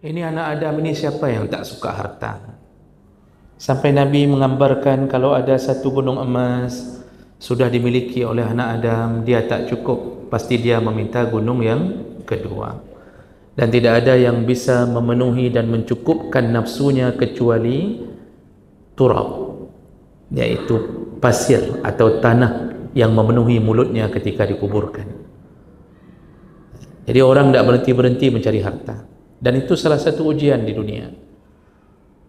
Ini anak Adam ini siapa yang tak suka harta? Sampai Nabi menggambarkan kalau ada satu gunung emas sudah dimiliki oleh anak Adam, dia tak cukup, pasti dia meminta gunung yang kedua. Dan tidak ada yang bisa memenuhi dan mencukupkan nafsunya kecuali turab, yaitu pasir atau tanah yang memenuhi mulutnya ketika dikuburkan. Jadi orang tidak berhenti-berhenti mencari harta, dan itu salah satu ujian di dunia.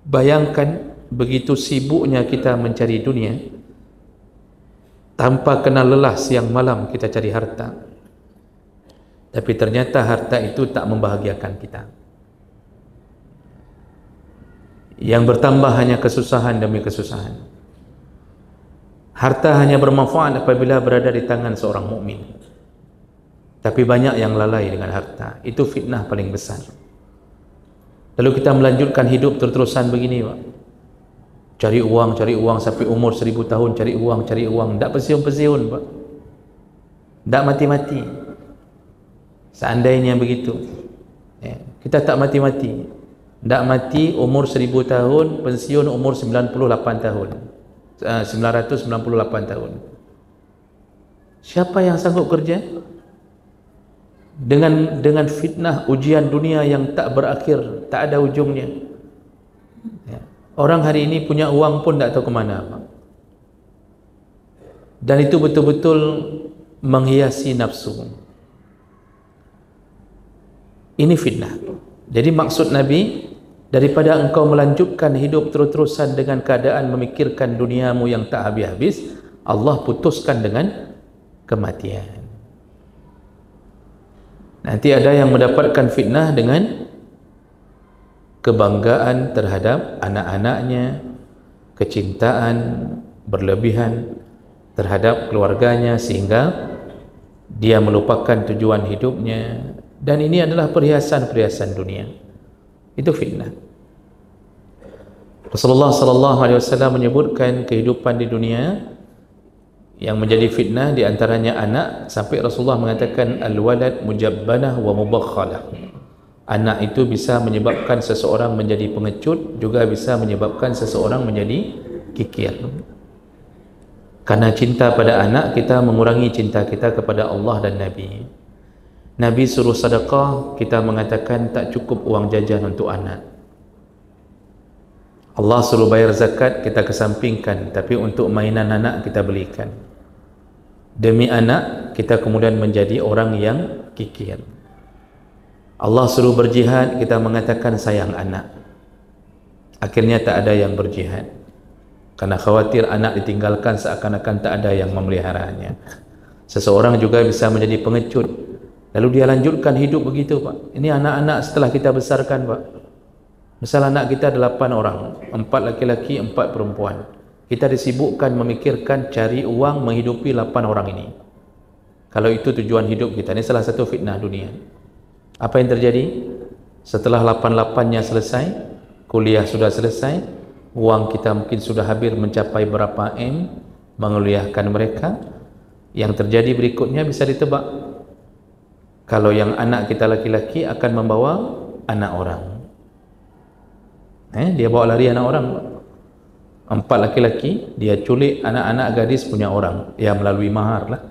Bayangkan begitu sibuknya kita mencari dunia, tanpa kenal lelah siang malam kita cari harta, tapi ternyata harta itu tak membahagiakan kita. Yang bertambah hanya kesusahan demi kesusahan. Harta hanya bermanfaat apabila berada di tangan seorang mukmin. Tapi banyak yang lalai dengan harta. Itu fitnah paling besar. Lalu kita melanjutkan hidup terus-terusan begini, Pak. Cari uang sampai umur 1000 tahun, cari uang. Tak pensiun-pensiun, Pak. Tak mati-mati. Seandainya begitu, ya, kita tak mati-mati. Tak mati umur 1000 tahun, pensiun umur 98 tahun. 998 tahun. Siapa yang sanggup kerja? Dengan fitnah ujian dunia yang tak berakhir, tak ada ujungnya. Ya. Orang hari ini punya uang pun tak tahu ke mana, Pak. Dan itu betul-betul menghiasi nafsu. Ini fitnah. Jadi maksud Nabi, daripada engkau melanjutkan hidup terus-terusan dengan keadaan memikirkan duniamu yang tak habis-habis, Allah putuskan dengan kematian. Nanti ada yang mendapatkan fitnah dengan kebanggaan terhadap anak-anaknya, kecintaan berlebihan terhadap keluarganya sehingga dia melupakan tujuan hidupnya, dan ini adalah perhiasan-perhiasan dunia. Itu fitnah. Rasulullah sallallahu alaihi wasallam menyebutkan kehidupan di dunia yang menjadi fitnah, di antaranya anak, sampai Rasulullah mengatakan al-walad mujabbanah wa mubakhalah. Anak itu bisa menyebabkan seseorang menjadi pengecut, juga bisa menyebabkan seseorang menjadi kikir. Karena cinta pada anak, kita mengurangi cinta kita kepada Allah dan Nabi. Nabi suruh sedekah, kita mengatakan tak cukup uang jajan untuk anak. Allah suruh bayar zakat, kita kesampingkan, tapi untuk mainan anak kita belikan. Demi anak, kita kemudian menjadi orang yang kikir. Allah suruh berjihad, kita mengatakan sayang anak. Akhirnya tak ada yang berjihad, karena khawatir anak ditinggalkan seakan-akan tak ada yang memeliharanya. Seseorang juga bisa menjadi pengecut, lalu dia lanjutkan hidup begitu, Pak. Ini anak-anak setelah kita besarkan, Pak. Misal anak kita 8 orang, 4 laki-laki, 4 perempuan. Kita disibukkan memikirkan cari uang menghidupi 8 orang ini. Kalau itu tujuan hidup kita, ini salah satu fitnah dunia. Apa yang terjadi? Setelah 8-8-nya selesai, kuliah sudah selesai, uang kita mungkin sudah hampir mencapai berapa M menguliahkan mereka. Yang terjadi berikutnya bisa ditebak. Kalau yang anak kita laki-laki akan membawa anak orang. Dia bawa lari anak orang. 4 laki-laki, dia culik anak-anak gadis punya orang, ya melalui mahar lah.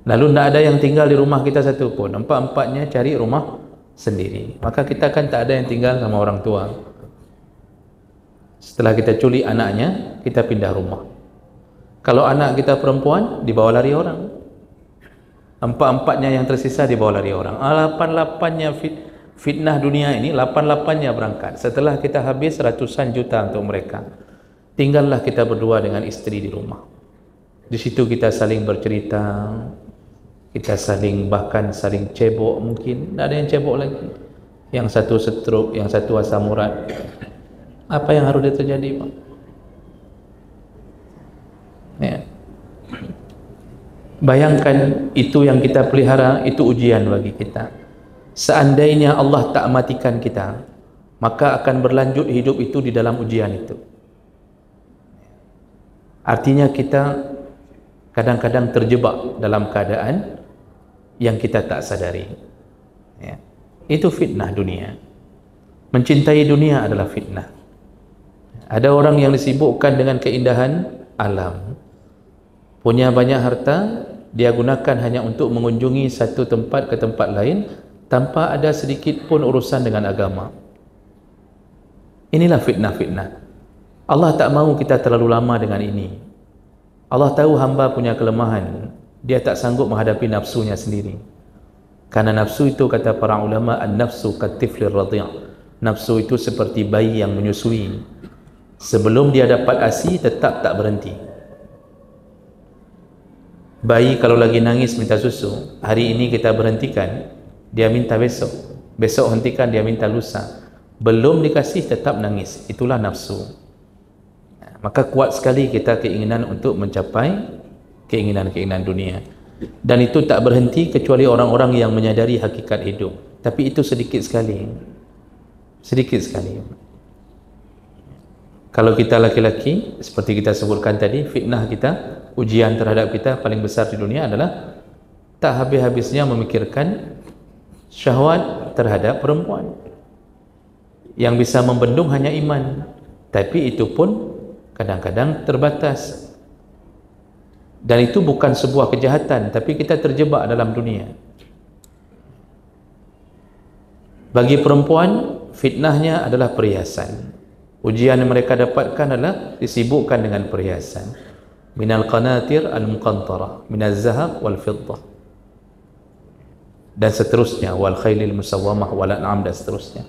Lalu tidak ada yang tinggal di rumah kita satu pun, 4-4-nya cari rumah sendiri. Maka kita kan tak ada yang tinggal sama orang tua. Setelah kita culik anaknya, kita pindah rumah. Kalau anak kita perempuan, dibawa lari orang. 4-4-nya yang tersisa dibawa lari orang. 8-8-nya fitnah dunia ini, 8-8-nya berangkat. Setelah kita habis ratusan juta untuk mereka, tinggallah kita berdua dengan istri di rumah. Di situ kita saling bercerita, kita saling bahkan saling cebok mungkin. Tak ada yang cebok lagi. Yang satu stroke, yang satu asam urat. Apa yang harus terjadi, Pak? Ya. Bayangkan itu yang kita pelihara, itu ujian bagi kita. Seandainya Allah tak matikan kita, maka akan berlanjut hidup itu di dalam ujian itu. Artinya kita kadang-kadang terjebak dalam keadaan yang kita tak sadari. Ya. Itu fitnah dunia. Mencintai dunia adalah fitnah. Ada orang yang disibukkan dengan keindahan alam, punya banyak harta, dia gunakan hanya untuk mengunjungi satu tempat ke tempat lain tanpa ada sedikit pun urusan dengan agama. Inilah fitnah-fitnah. Allah tak mahu kita terlalu lama dengan ini. Allah tahu hamba punya kelemahan, dia tak sanggup menghadapi nafsunya sendiri. Karena nafsu itu, kata para ulama, an-nafsu katiflir radhi'. Nafsu itu seperti bayi yang menyusui. Sebelum dia dapat ASI, tetap tak berhenti. Bayi kalau lagi nangis minta susu, hari ini kita berhentikan, dia minta besok. Besok hentikan, dia minta lusa. Belum dikasih tetap nangis. Itulah nafsu. Maka kuat sekali kita keinginan untuk mencapai keinginan-keinginan dunia. Dan itu tak berhenti kecuali orang-orang yang menyadari hakikat hidup. Tapi itu sedikit sekali. Sedikit sekali. Kalau kita laki-laki, seperti kita sebutkan tadi, fitnah kita, ujian terhadap kita paling besar di dunia adalah tak habis-habisnya memikirkan syahwat terhadap perempuan. Yang bisa membendung hanya iman, tapi itu pun kadang-kadang terbatas. Dan itu bukan sebuah kejahatan, tapi kita terjebak dalam dunia. Bagi perempuan, fitnahnya adalah perhiasan. Ujian yang mereka dapatkan adalah disibukkan dengan perhiasan. Minal qanatir al-muqantara, minal zahab wal fiddah. Dan seterusnya, wal khailil musawwamah wal an'am, dan seterusnya.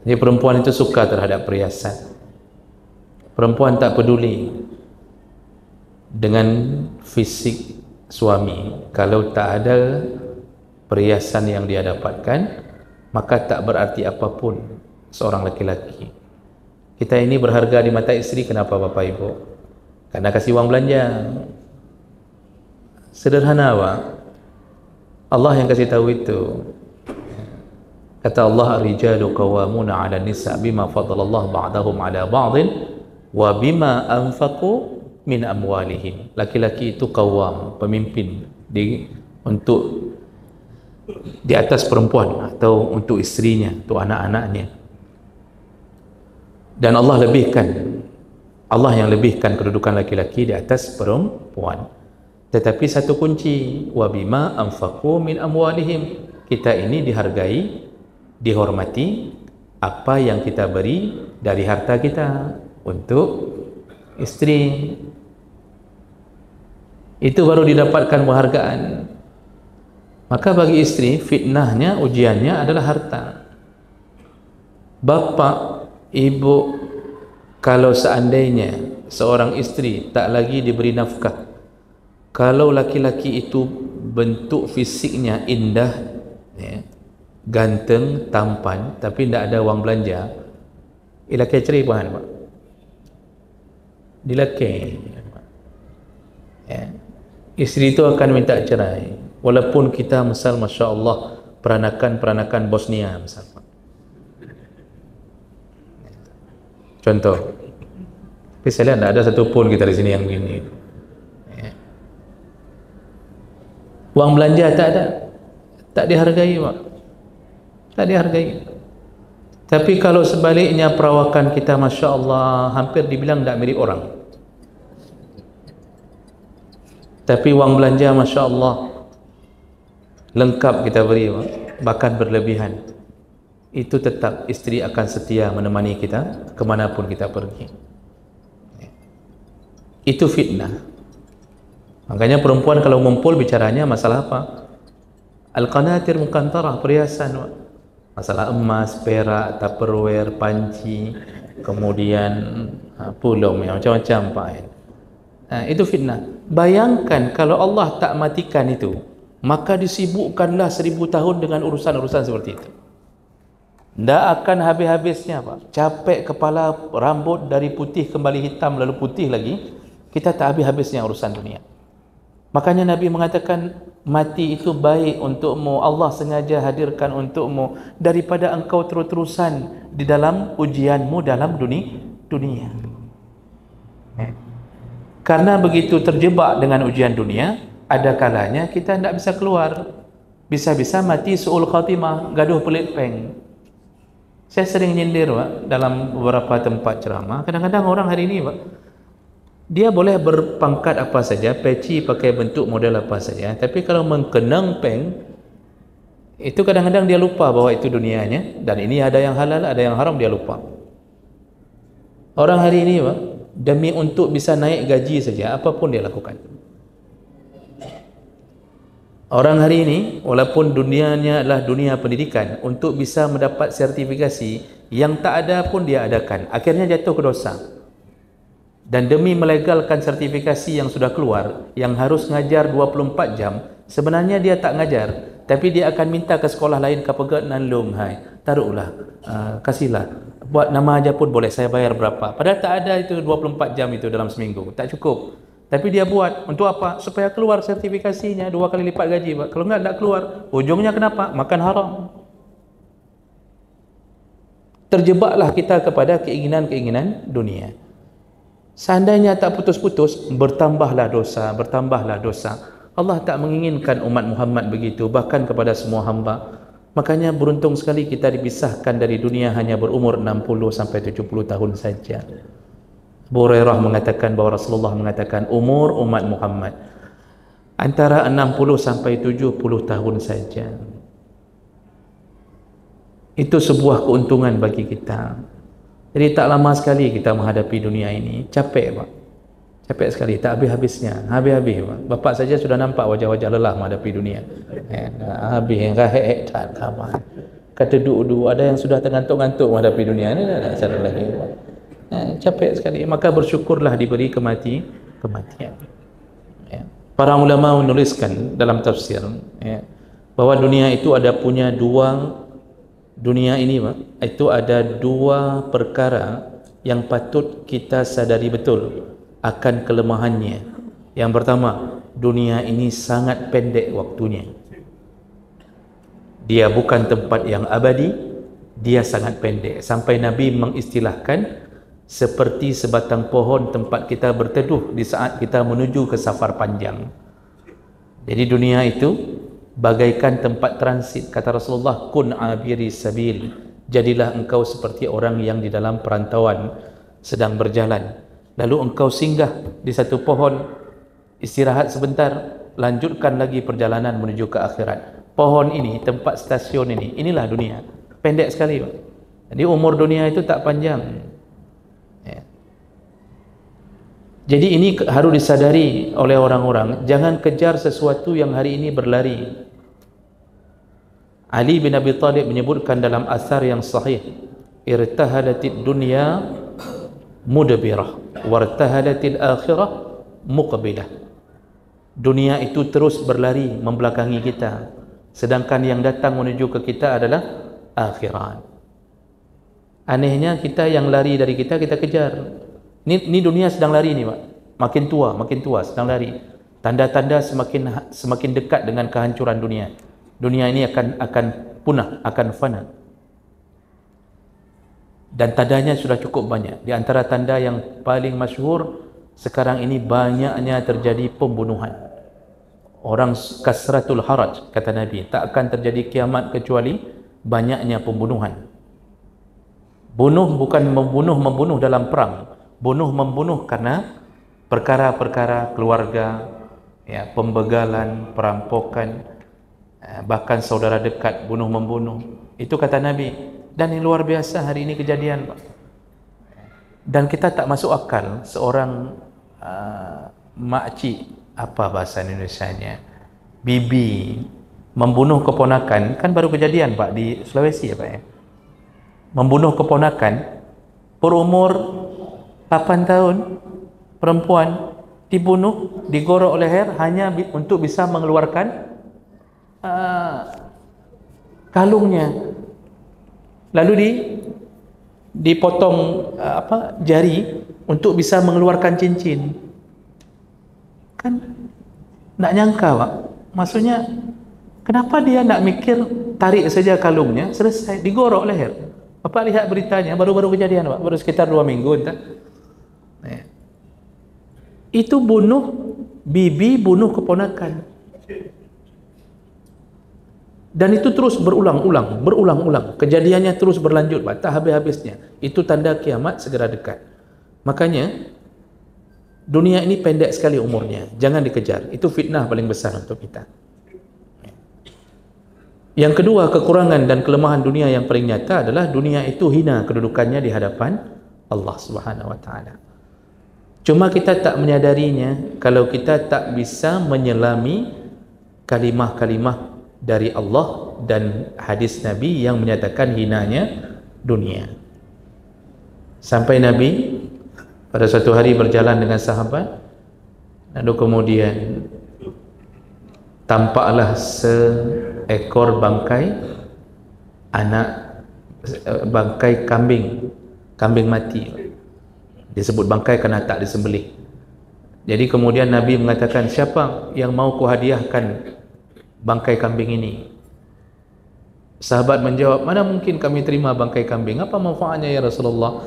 Jadi perempuan itu suka terhadap perhiasan. Perempuan tak peduli dengan fisik suami. Kalau tak ada perhiasan yang dia dapatkan, maka tak berarti apapun seorang laki-laki. Kita ini berharga di mata isteri. Kenapa Bapak Ibu? Karena kasih uang belanja. Sederhana Pak. Allah yang kasih tahu itu. Kata Allah, ar-rijalu qawwamuna 'ala an-nisa' bima faddalallahu ba'dahum 'ala ba'din wa bima anfaqu min amwalihim. Laki-laki itu qawwam, pemimpin untuk di atas perempuan atau untuk istrinya, untuk anak-anaknya. Dan Allah yang lebihkan kedudukan laki-laki di atas perempuan. Tetapi satu kunci, wa bima anfaqu min amwalihim. Kita ini dihargai, dihormati apa yang kita beri dari harta kita untuk istri. Itu baru didapatkan penghargaan. Maka bagi istri, fitnahnya, ujiannya adalah harta. Bapak, ibu, kalau seandainya seorang istri tak lagi diberi nafkah, kalau laki-laki itu bentuk fisiknya indah, ya, ganteng, tampan, tapi tidak ada wang belanja, ilaki cerai bahan Pak. Dilaki, ya. Istri itu akan minta cerai, walaupun kita misal Masya Allah peranakan Bosnia misal. Contoh, tapi saya lihat tidak ada satu pun kita di sini yang begini. Ya. Uang belanja tak ada, tak dihargai Pak, tak dihargai. Tapi kalau sebaliknya perawakan kita Masya Allah hampir dibilang tidak mirip orang, tapi uang belanja Masya Allah lengkap kita beri Pak, bahkan berlebihan, itu tetap istri akan setia menemani kita kemanapun kita pergi. Itu fitnah. Makanya perempuan kalau ngumpul bicaranya masalah apa? Al-qanatir muqantarah, perhiasan. Masalah emas, perak, tupperware, panci, kemudian pulung, macam-macam Pak. Itu fitnah. Bayangkan kalau Allah tak matikan itu, maka disibukkanlah 1000 tahun dengan urusan-urusan seperti itu. Tidak akan habis-habisnya Pak. Capek kepala, rambut dari putih kembali hitam, lalu putih lagi. Kita tak habis-habisnya urusan dunia. Makanya Nabi mengatakan, mati itu baik untukmu, Allah sengaja hadirkan untukmu, daripada engkau terus-terusan di dalam ujianmu dalam dunia. Karena begitu terjebak dengan ujian dunia, ada kalanya kita tidak bisa keluar. Bisa-bisa mati su'ul khatimah, gaduh pelit peng. Saya sering nyindir Pak, dalam beberapa tempat ceramah. Kadang-kadang orang hari ini Pak, dia boleh berpangkat apa saja, peci pakai bentuk model apa saja, tapi kalau mengkenang peng, itu kadang-kadang dia lupa bahwa itu dunianya, dan ini ada yang halal, ada yang haram, dia lupa. Orang hari ini Pak, demi untuk bisa naik gaji saja, apapun dia lakukan. Orang hari ini, walaupun dunianya adalah dunia pendidikan, untuk bisa mendapat sertifikasi yang tak ada pun dia adakan, akhirnya jatuh ke dosa. Dan demi melegalkan sertifikasi yang sudah keluar, yang harus ngajar 24 jam, sebenarnya dia tak ngajar, tapi dia akan minta ke sekolah lain, kapagat nan lung hai, taruhlah, kasihlah, buat nama aja pun boleh, saya bayar berapa. Padahal tak ada itu 24 jam itu dalam seminggu, tak cukup. Tapi dia buat, untuk apa? Supaya keluar sertifikasinya 2 kali lipat gaji Pak. Kalau enggak, tak keluar. Ujungnya kenapa? Makan haram. Terjebaklah kita kepada keinginan-keinginan dunia. Seandainya tak putus-putus, bertambahlah dosa, bertambahlah dosa. Allah tak menginginkan umat Muhammad begitu, bahkan kepada semua hamba. Makanya beruntung sekali kita dipisahkan dari dunia hanya berumur 60 sampai 70 tahun saja. Abu Hurairah mengatakan bahawa Rasulullah mengatakan umur umat Muhammad antara 60 sampai 70 tahun saja. Itu sebuah keuntungan bagi kita. Jadi tak lama sekali kita menghadapi dunia ini. Capek Pak, capek sekali, tak habis-habisnya, habis-habis Pak. Bapak saja sudah nampak wajah-wajah lelah menghadapi dunia. Habis, rahek tak kaman. Kata duduk-duduk, ada yang sudah tergantuk-gantuk menghadapi dunia ini, tak cara lagi Pak. Capek sekali. Maka bersyukurlah diberi kematian. Para ulama menuliskan dalam tafsir bahawa dunia itu ada punya dunia ini Pak, itu ada 2 perkara yang patut kita sadari betul akan kelemahannya. Yang pertama, dunia ini sangat pendek waktunya. Dia bukan tempat yang abadi, dia sangat pendek. Sampai Nabi mengistilahkan seperti sebatang pohon tempat kita berteduh di saat kita menuju ke safar panjang. Jadi dunia itu bagaikan tempat transit. Kata Rasulullah, kun abiri sabil, jadilah engkau seperti orang yang di dalam perantauan sedang berjalan, lalu engkau singgah di satu pohon, istirahat sebentar, lanjutkan lagi perjalanan menuju ke akhirat. Pohon ini, tempat stasiun ini, inilah dunia. Pendek sekali Pak. Jadi umur dunia itu tak panjang. Jadi ini harus disadari oleh orang-orang. Jangan kejar sesuatu yang hari ini berlari. Ali bin Abi Thalib menyebutkan dalam asar yang sahih, irtahalatid dunya mudbirah wartahalatid akhirah muqbilah. Dunia itu terus berlari membelakangi kita, sedangkan yang datang menuju ke kita adalah akhirat. Anehnya kita yang lari dari kita kejar. Ini dunia sedang lari ni Pak. Makin tua sedang lari. Tanda-tanda semakin dekat dengan kehancuran dunia. Dunia ini akan punah, akan fana. Dan tandanya sudah cukup banyak. Di antara tanda yang paling masyhur sekarang ini, banyaknya terjadi pembunuhan. Orang kasratul haraj, kata Nabi, tak akan terjadi kiamat kecuali banyaknya pembunuhan. Bunuh bukan membunuh dalam perang. Membunuh karena perkara-perkara keluarga, pembegalan, perampokan, bahkan saudara dekat membunuh. Itu kata Nabi. Dan ini luar biasa hari ini kejadian Pak. Dan kita tak masuk akal seorang makcik, apa bahasa Indonesianya, bibi, membunuh keponakan. Kan baru kejadian Pak di Sulawesi Pak ya. Membunuh keponakan berumur 8 tahun, perempuan dibunuh, digorok leher hanya untuk bisa mengeluarkan kalungnya. Lalu dipotong jari untuk bisa mengeluarkan cincin. Kan nak nyangka Pak. Maksudnya kenapa dia nak mikir tarik saja kalungnya, selesai, digorok leher. Bapak lihat beritanya, baru-baru kejadian Pak, baru sekitar 2 minggu entah. Itu bunuh bibi, bunuh keponakan. Dan itu terus berulang-ulang, kejadiannya terus berlanjut, tak habis-habisnya. Itu tanda kiamat segera dekat. Makanya dunia ini pendek sekali umurnya, jangan dikejar. Itu fitnah paling besar untuk kita. Yang kedua, kekurangan dan kelemahan dunia yang paling nyata adalah dunia itu hina kedudukannya di hadapan Allah Subhanahu wa taala. Cuma kita tak menyadarinya kalau kita tak bisa menyelami kalimah-kalimah dari Allah dan hadis Nabi yang menyatakan hinanya dunia. Sampai Nabi pada suatu hari berjalan dengan sahabat, lalu kemudian tampaklah seekor bangkai kambing mati. Disebut bangkai kerana tak disembelih. Jadi kemudian Nabi mengatakan, siapa yang mau kuhadiahkan bangkai kambing ini? Sahabat menjawab, mana mungkin kami terima bangkai kambing, apa manfaatnya ya Rasulullah?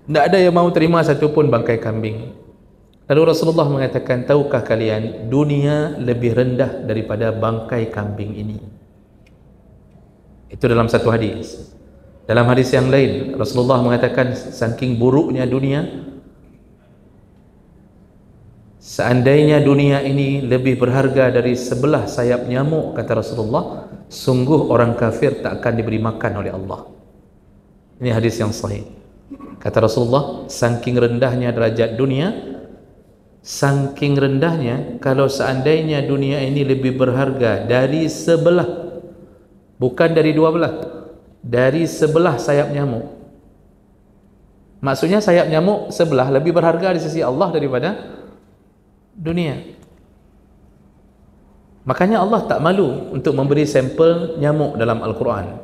Tidak ada yang mau terima satu pun bangkai kambing. Lalu Rasulullah mengatakan, tahukah kalian dunia lebih rendah daripada bangkai kambing ini? Itu dalam satu hadis. Dalam hadis yang lain Rasulullah mengatakan, saking buruknya dunia, seandainya dunia ini lebih berharga dari sebelah sayap nyamuk, kata Rasulullah, sungguh orang kafir tak akan diberi makan oleh Allah. Ini hadis yang sahih. Kata Rasulullah, saking rendahnya derajat dunia, saking rendahnya, kalau seandainya dunia ini lebih berharga dari sebelah, bukan dari dua belah, dari sebelah sayap nyamuk. Maksudnya sayap nyamuk sebelah lebih berharga di sisi Allah daripada dunia. Makanya Allah tak malu untuk memberi sampel nyamuk dalam Al-Quran.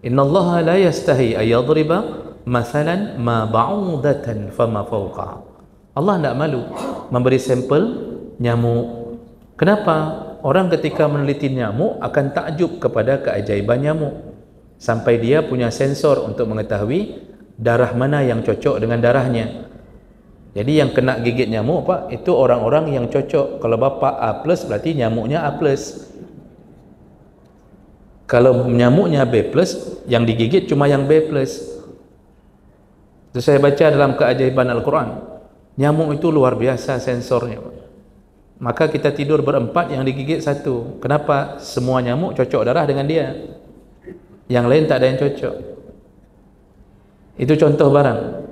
Innallaha la yastahi ayyadriba mathalan ma ba'udatan fama fawqaha. Allah tak malu memberi sampel nyamuk. Kenapa? Orang ketika meneliti nyamuk akan takjub kepada keajaiban nyamuk, sampai dia punya sensor untuk mengetahui darah mana yang cocok dengan darahnya. Jadi yang kena gigit nyamuk, Pak, itu orang-orang yang cocok. Kalau bapa A+, berarti nyamuknya A+. Kalau nyamuknya B+, yang digigit cuma yang B+. Itu saya baca dalam keajaiban Al-Quran. Nyamuk itu luar biasa sensornya. Maka kita tidur berempat, yang digigit satu. Kenapa? Semua nyamuk cocok darah dengan dia, yang lain tak ada yang cocok. Itu contoh barang.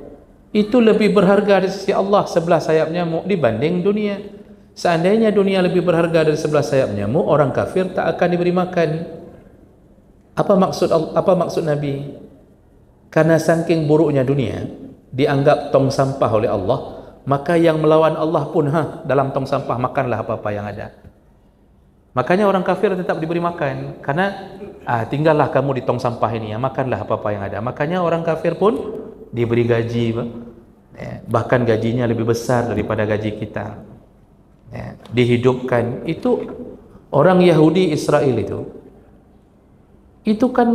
Itu lebih berharga di sisi Allah sebelah sayap nyamuk dibanding dunia. Seandainya dunia lebih berharga dari sebelah sayap nyamuk, orang kafir tak akan diberi makan. Apa maksud Nabi? Karena saking buruknya dunia, dianggap tong sampah oleh Allah, maka yang melawan Allah pun dalam tong sampah, makanlah apa-apa yang ada. Makanya orang kafir tetap diberi makan, karena tinggallah kamu di tong sampah ini, makanlah apa-apa yang ada. Makanya orang kafir pun diberi gaji, bahkan gajinya lebih besar daripada gaji kita, dihidupkan. Itu orang Yahudi Israel itu kan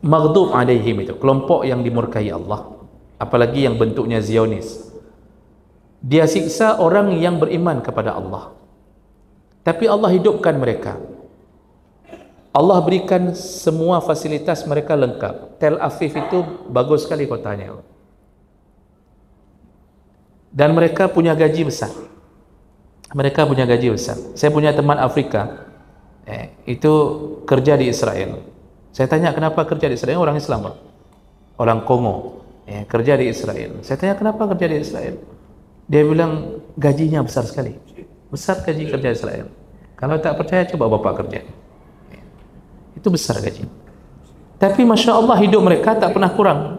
maghdub alaihim, itu kelompok yang dimurkai Allah, apalagi yang bentuknya Zionis. Dia siksa orang yang beriman kepada Allah, tapi Allah hidupkan mereka. Allah berikan semua fasilitas mereka lengkap. Tel Aviv itu bagus sekali kotanya, dan mereka punya gaji besar. Saya punya teman Afrika, itu kerja di Israel. Saya tanya, kenapa kerja di Israel? Orang Islam, orang Kongo, kerja di Israel. Saya tanya, kenapa kerja di Israel? Dia bilang, gajinya besar sekali. Besar gaji kerja Israel. Kalau tak percaya, coba bapak kerja. Itu besar gaji. Tapi Masya Allah, hidup mereka tak pernah kurang.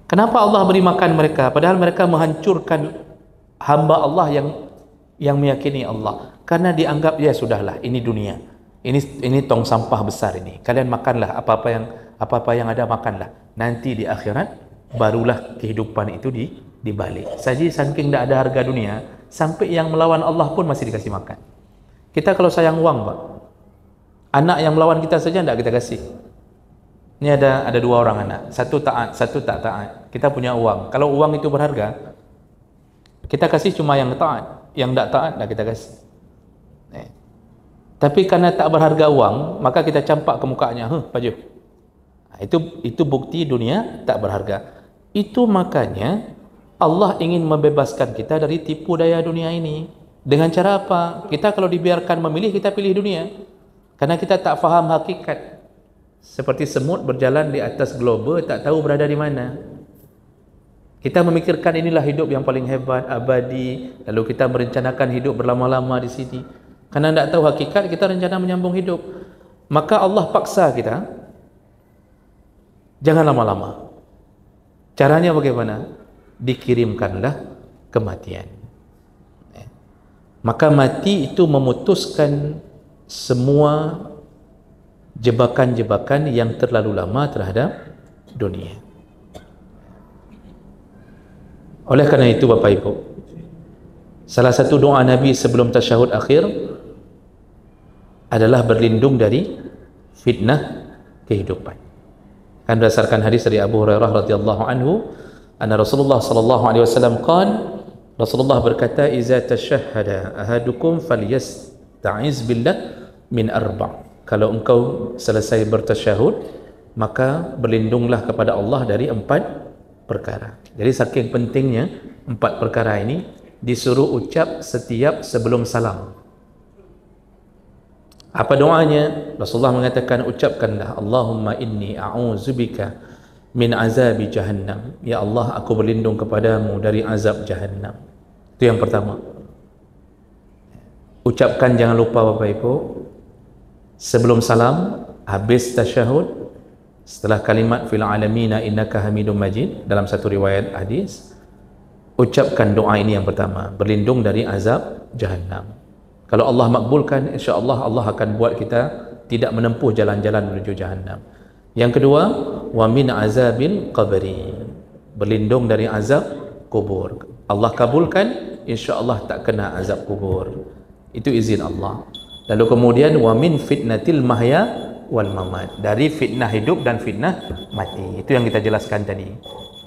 Kenapa Allah beri makan mereka? Padahal mereka menghancurkan hamba Allah yang meyakini Allah. Karena dianggap, ya sudahlah, ini dunia. Ini tong sampah besar ini. Kalian makanlah apa-apa yang ada, makanlah. Nanti di akhirat, barulah kehidupan itu dibalik. Saking tidak ada harga dunia, sampai yang melawan Allah pun masih dikasih makan. Kita kalau sayang uang, Pak, anak yang melawan kita saja tidak kita kasih. Ini ada dua orang anak, satu taat, satu tak taat. Kita punya uang. Kalau uang itu berharga, kita kasih cuma yang taat, yang tak taat tidak kita kasih. Tapi karena tak berharga wang, maka kita campak ke mukanya, baju. Itu bukti dunia tak berharga. Itu makanya Allah ingin membebaskan kita dari tipu daya dunia ini. Dengan cara apa? Kita kalau dibiarkan memilih, kita pilih dunia. Karena kita tak faham hakikat. Seperti semut berjalan di atas globe, tak tahu berada di mana. Kita memikirkan inilah hidup yang paling hebat, abadi. Lalu kita merencanakan hidup berlama-lama di sini. Karena tak tahu hakikat, kita rencana menyambung hidup. Maka Allah paksa kita, jangan lama-lama. Caranya bagaimana? Dikirimkanlah kematian. Maka mati itu memutuskan semua jebakan-jebakan yang terlalu lama terhadap dunia. Oleh kerana itu Bapak Ibu, salah satu doa Nabi sebelum tasyahud akhir adalah berlindung dari fitnah kehidupan. Kan berdasarkan hadis dari Abu Hurairah radhiyallahu anhu, anna Rasulullah sallallahu alaihi wasallam qala, Rasulullah berkata, iza tashahhada ahadukum falyasta'iz billah min arba'. Kalau engkau selesai bertasyahud, maka berlindunglah kepada Allah dari 4 perkara. Jadi saking pentingnya 4 perkara ini disuruh ucap setiap sebelum salam. Apa doanya? Rasulullah mengatakan, ucapkanlah, Allahumma inni a'udzubika min azabi jahannam. Ya Allah, aku berlindung kepadamu dari azab jahannam. Itu yang pertama. Ucapkan, jangan lupa Bapak Ibu, sebelum salam, habis tasyahud, setelah kalimat fil alamina innaka hamidum majid, dalam satu riwayat hadis, ucapkan doa ini yang pertama, berlindung dari azab jahannam. Kalau Allah makbulkan, insya-Allah Allah akan buat kita tidak menempuh jalan-jalan menuju jahannam. Yang kedua, wa min azabil qabri, berlindung dari azab kubur. Allah kabulkan, insya-Allah tak kena azab kubur. Itu izin Allah. Lalu kemudian wa min fitnatil mahya wal mamat, dari fitnah hidup dan fitnah mati. Itu yang kita jelaskan tadi.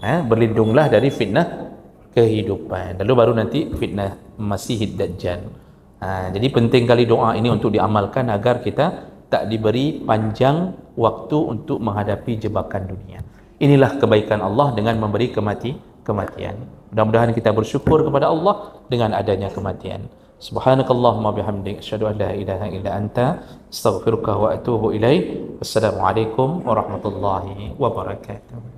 Berlindunglah dari fitnah kehidupan. Lalu baru nanti fitnah Masihid Dajjal. Jadi penting kali doa ini untuk diamalkan agar kita tak diberi panjang waktu untuk menghadapi jebakan dunia. Inilah kebaikan Allah dengan memberi kematian. Mudah-mudahan kita bersyukur kepada Allah dengan adanya kematian. Subhanakallahumma bihamdik, asyhadu an la ilaha illa anta, astaghfiruka wa atubu ilaik. Wassalamualaikum warahmatullahi wabarakatuh.